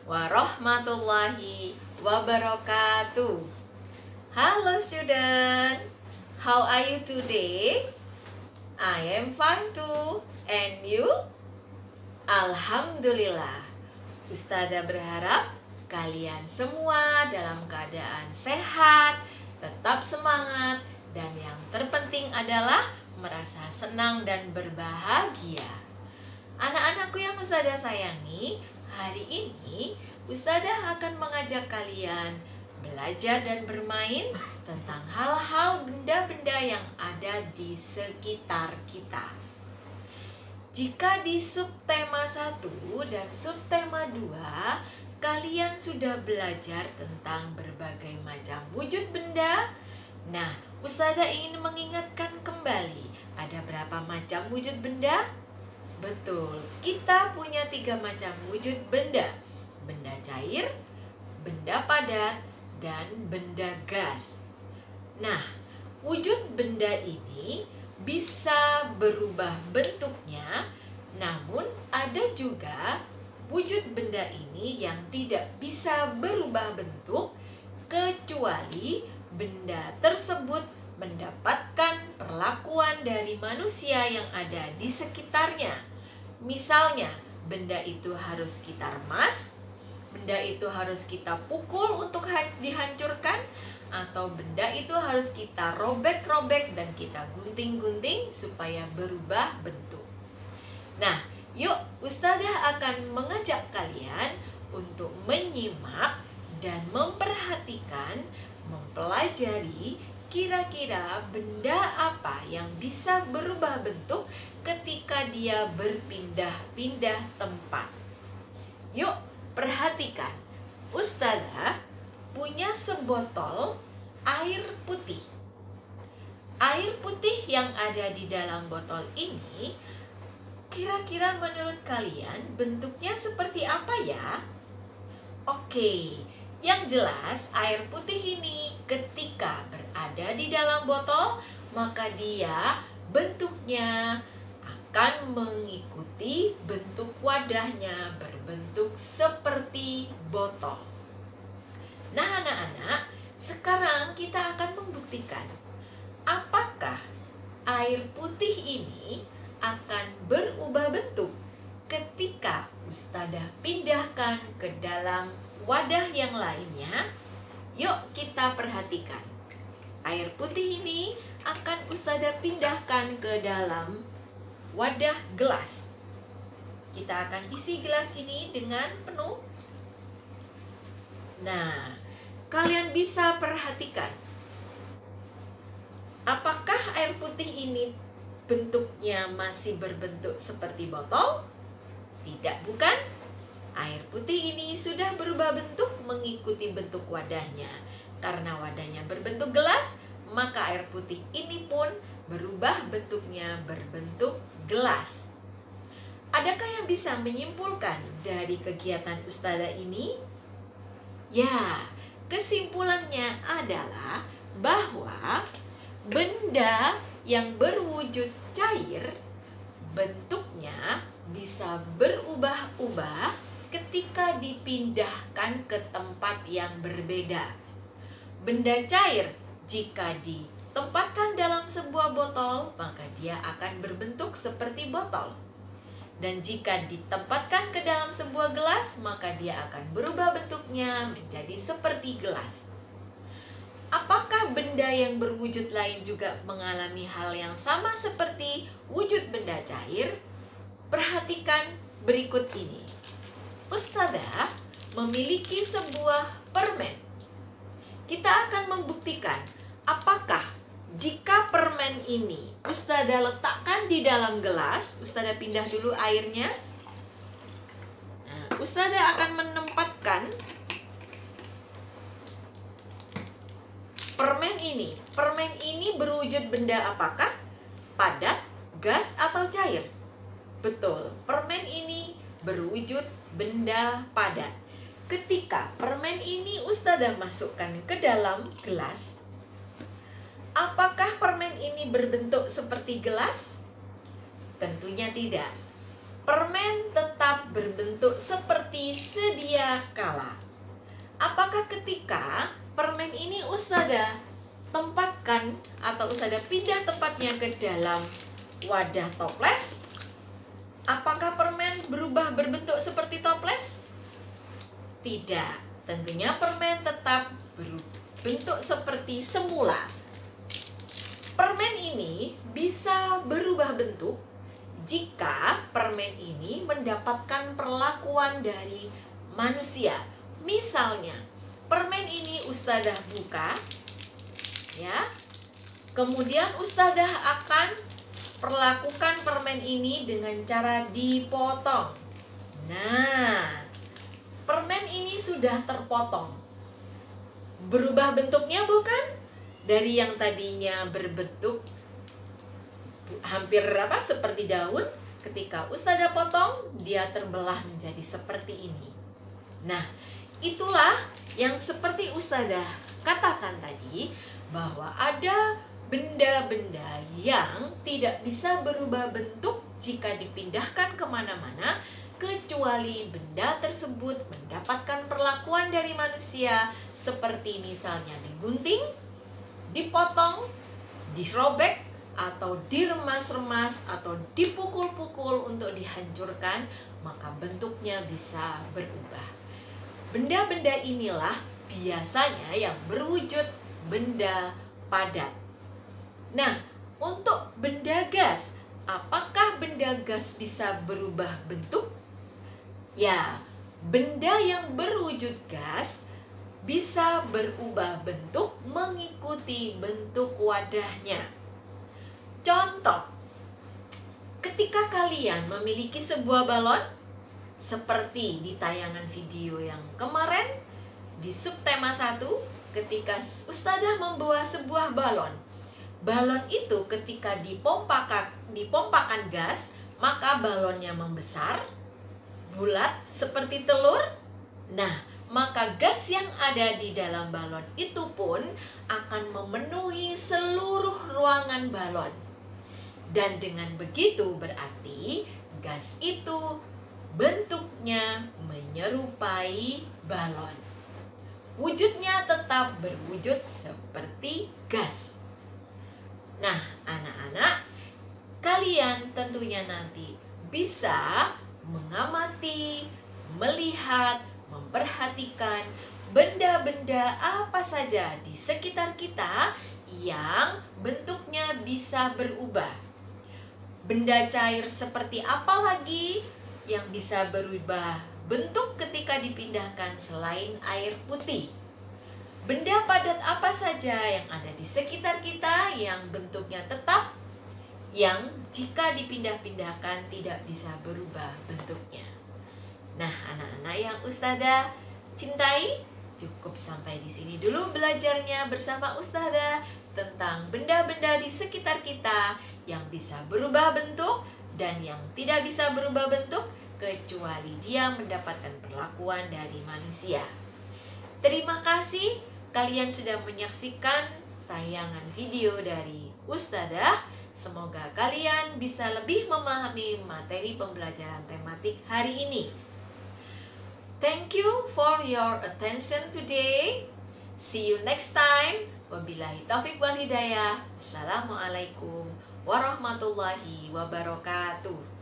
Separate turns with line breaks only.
warahmatullahi wabarakatuh. Halo student, how are you today? I am fine too, and you? Alhamdulillah. Ustazah berharap kalian semua dalam keadaan sehat, tetap semangat, dan yang terpenting adalah merasa senang dan berbahagia. Anak-anakku yang Ustazah sayangi, hari ini Ustazah akan mengajak kalian belajar dan bermain tentang hal-hal benda-benda yang ada di sekitar kita. Jika di subtema 1 dan subtema 2 kalian sudah belajar tentang berbagai macam wujud benda, nah Ustazah ingin mengingatkan kembali, ada berapa macam wujud benda? Betul, kita punya 3 macam wujud benda. Benda cair, benda padat, dan benda gas. Nah, wujud benda ini bisa berubah bentuknya, namun ada juga wujud benda ini yang tidak bisa berubah bentuk kecuali benda tersebut mendapatkan perlakuan dari manusia yang ada di sekitarnya. Misalnya, benda itu harus kita remas, benda itu harus kita pukul untuk dihancurkan, atau benda itu harus kita robek-robek dan kita gunting-gunting supaya berubah bentuk. Nah, yuk Ustazah akan mengajak kalian untuk menyimak dan memperhatikan, mempelajari kira-kira benda apa yang bisa berubah bentuk ketika dia berpindah-pindah tempat. Yuk, perhatikan. Ustazah punya sebotol air putih. Air putih yang ada di dalam botol ini, kira-kira menurut kalian bentuknya seperti apa ya? Oke, yang jelas air putih ini ketika berada di dalam botol, maka dia bentuknya akan mengikuti bentuk wadahnya berbentuk seperti botol. Nah anak-anak, sekarang kita akan membuktikan apakah air putih ini akan berubah bentuk ketika Ustazah pindahkan ke dalam wadah yang lainnya. Yuk kita perhatikan. Air putih ini akan Ustazah pindahkan ke dalam wadah gelas. Kita akan isi gelas ini dengan penuh. Nah, kalian bisa perhatikan. Apakah air putih ini bentuknya masih berbentuk seperti botol? Tidak, bukan? Air putih ini sudah berubah bentuk mengikuti bentuk wadahnya. Karena wadahnya berbentuk gelas, maka air putih ini pun berubah bentuknya berbentuk gelas. Adakah yang bisa menyimpulkan dari kegiatan Ustazah ini? Ya, kesimpulannya adalah bahwa benda yang berwujud cair bentuknya bisa berubah-ubah ketika dipindahkan ke tempat yang berbeda. Benda cair jika ditempatkan dalam sebuah botol, maka dia akan berbentuk seperti botol. Dan jika ditempatkan ke dalam sebuah gelas, maka dia akan berubah bentuknya menjadi seperti gelas. Apakah benda yang berwujud lain juga mengalami hal yang sama seperti wujud benda cair? Perhatikan berikut ini. Ustazah memiliki sebuah permen. Kita akan membuktikan apakah jika permen ini Ustazah letakkan di dalam gelas, Ustazah pindah dulu airnya. Nah, Ustazah akan menempatkan permen ini. Permen ini berwujud benda apakah? Padat, gas, atau cair? Betul, permen ini berwujud benda padat. Ketika permen ini Ustazah masukkan ke dalam gelas, apakah permen ini berbentuk seperti gelas? Tentunya tidak. Permen tetap tetap berbentuk seperti sedia kala. Apakah ketika permen ini Ustazah tempatkan atau Ustazah pindah tempatnya ke dalam wadah toples, apakah permen berubah berbentuk seperti toples? Tidak, tentunya permen tetap berbentuk seperti semula. Permen ini bisa berubah bentuk jika permen ini mendapatkan perlakuan dari manusia. Misalnya, permen ini Ustazah buka, ya. Kemudian Ustazah akan perlakukan permen ini dengan cara dipotong. Nah, permen ini sudah terpotong. Berubah bentuknya bukan? Dari yang tadinya berbentuk hampir seperti daun, ketika Ustazah potong, dia terbelah menjadi seperti ini. Nah, itulah yang seperti Ustazah katakan tadi, bahwa ada benda-benda yang tidak bisa berubah bentuk jika dipindahkan kemana-mana, kecuali benda tersebut mendapatkan perlakuan dari manusia, seperti misalnya digunting, dipotong, dirobek, atau diremas-remas, atau dipukul-pukul untuk dihancurkan, maka bentuknya bisa berubah. Benda-benda inilah biasanya yang berwujud benda padat. Nah, untuk benda gas, apakah benda gas bisa berubah bentuk? Ya, benda yang berwujud gas bisa berubah bentuk mengikuti bentuk wadahnya. Contoh, ketika kalian memiliki sebuah balon, seperti di tayangan video yang kemarin, di subtema 1, ketika Ustazah membawa sebuah balon. Balon itu ketika dipompakan gas, maka balonnya membesar, bulat seperti telur. Nah, maka gas yang ada di dalam balon itu pun akan memenuhi seluruh ruangan balon. Dan dengan begitu berarti gas itu bentuknya menyerupai balon. Wujudnya tetap berwujud seperti gas. Nah, anak-anak, kalian tentunya nanti bisa mengamati, melihat, memperhatikan benda-benda apa saja di sekitar kita yang bentuknya bisa berubah. Benda cair seperti apa lagi yang bisa berubah bentuk ketika dipindahkan selain air putih? Benda padat apa saja yang ada di sekitar kita yang bentuknya tetap, yang jika dipindah-pindahkan tidak bisa berubah bentuknya? Nah, anak-anak yang Ustazah cintai, cukup sampai di sini dulu belajarnya bersama Ustazah tentang benda-benda di sekitar kita yang bisa berubah bentuk dan yang tidak bisa berubah bentuk kecuali dia mendapatkan perlakuan dari manusia. Terima kasih kalian sudah menyaksikan tayangan video dari Ustazah. Semoga kalian bisa lebih memahami materi pembelajaran tematik hari ini. Thank you for your attention today. See you next time. Wabillahi taufiq wal hidayah. Assalamualaikum warahmatullahi wabarakatuh.